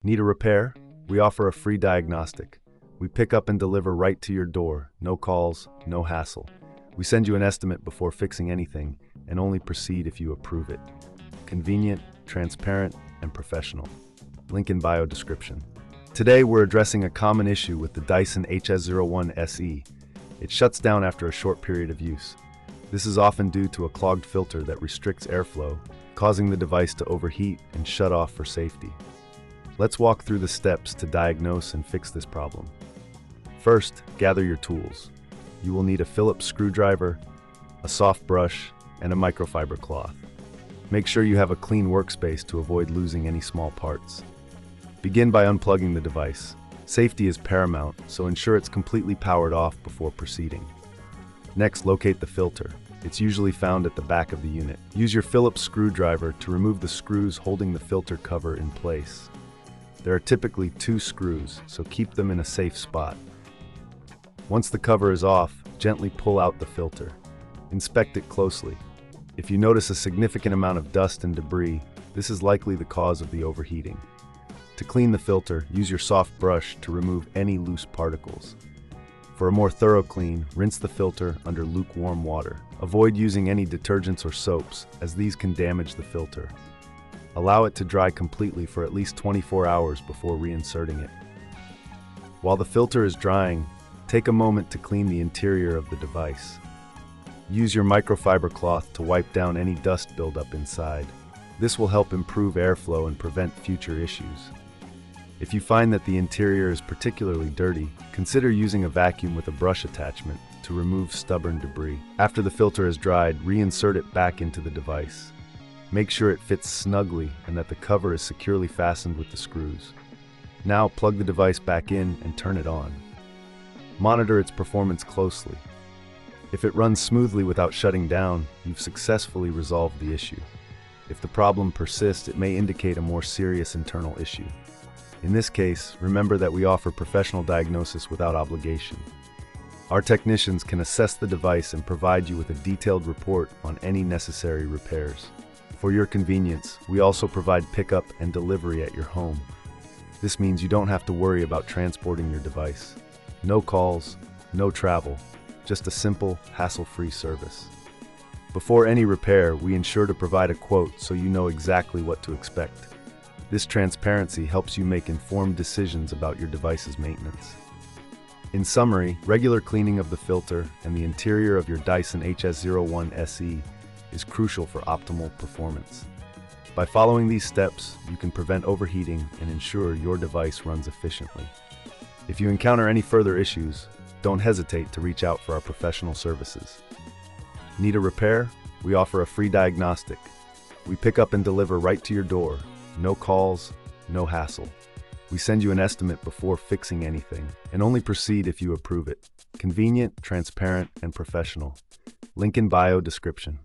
Need a repair? We offer a free diagnostic. We pick up and deliver right to your door. No calls, no hassle. We send you an estimate before fixing anything and only proceed if you approve it. Convenient, transparent, and professional. Link in bio description. Today we're addressing a common issue with the Dyson HS01 SE. It shuts down after a short period of use. This is often due to a clogged filter that restricts airflow, causing the device to overheat and shut off for safety. Let's walk through the steps to diagnose and fix this problem. First, gather your tools. You will need a Phillips screwdriver, a soft brush, and a microfiber cloth. Make sure you have a clean workspace to avoid losing any small parts. Begin by unplugging the device. Safety is paramount, so ensure it's completely powered off before proceeding. Next, locate the filter. It's usually found at the back of the unit. Use your Phillips screwdriver to remove the screws holding the filter cover in place. There are typically 2 screws, so keep them in a safe spot. Once the cover is off, gently pull out the filter. Inspect it closely. If you notice a significant amount of dust and debris, this is likely the cause of the overheating. To clean the filter, use your soft brush to remove any loose particles. For a more thorough clean, rinse the filter under lukewarm water. Avoid using any detergents or soaps, as these can damage the filter. Allow it to dry completely for at least 24 hours before reinserting it. While the filter is drying, take a moment to clean the interior of the device. Use your microfiber cloth to wipe down any dust buildup inside. This will help improve airflow and prevent future issues. If you find that the interior is particularly dirty, consider using a vacuum with a brush attachment to remove stubborn debris. After the filter is dried, reinsert it back into the device. Make sure it fits snugly and that the cover is securely fastened with the screws. Now plug the device back in and turn it on. Monitor its performance closely. If it runs smoothly without shutting down, you've successfully resolved the issue. If the problem persists, it may indicate a more serious internal issue. In this case, remember that we offer professional diagnosis without obligation. Our technicians can assess the device and provide you with a detailed report on any necessary repairs. For your convenience, we also provide pickup and delivery at your home. This means you don't have to worry about transporting your device. No calls, no travel, just a simple, hassle-free service. Before any repair, we ensure to provide a quote so you know exactly what to expect. This transparency helps you make informed decisions about your device's maintenance. In summary, regular cleaning of the filter and the interior of your Dyson HS01 SE is crucial for optimal performance. By following these steps, you can prevent overheating and ensure your device runs efficiently. If you encounter any further issues, don't hesitate to reach out for our professional services. Need a repair? We offer a free diagnostic. We pick up and deliver right to your door. No calls, no hassle. We send you an estimate before fixing anything and only proceed if you approve it. Convenient, transparent, and professional. Link in bio description.